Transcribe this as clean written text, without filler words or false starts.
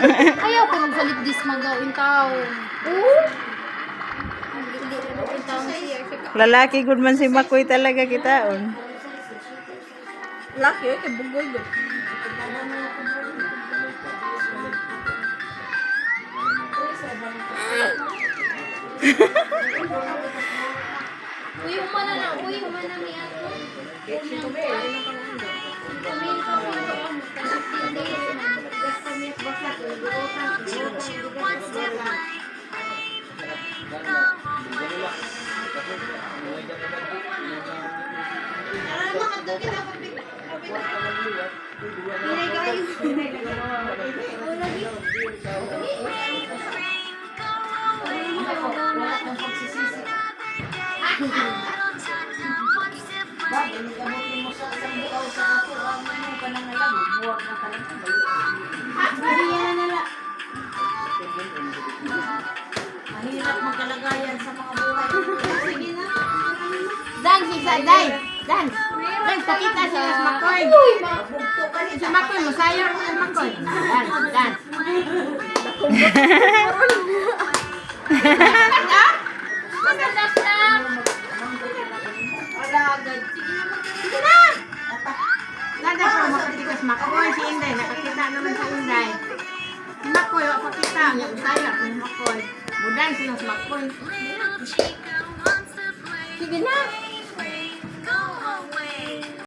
Ayaw ko nung sa lipdis magawin tao. Oo? Lalaki good man si Makoy talaga kitaon. Laki, kay bugol do. Uy, humana na. Uy, humana mi ato. Mahirap magkalagayan sa mga buhay. Sige na. Dan, sisa, Dan. Dan. Dan, pakita siya sa Makoy. Sa Makoy, masayar mo sa Makoy. Dan, Dan. Maganda siya. Wala agad. Sige na. Nada siya makakita sa Makoy. Si Inday, nakakita naman sa Inday. Si Makoy, pakita. Ang masayar ni Makoy. Budan sila sa Makoy. Sige na.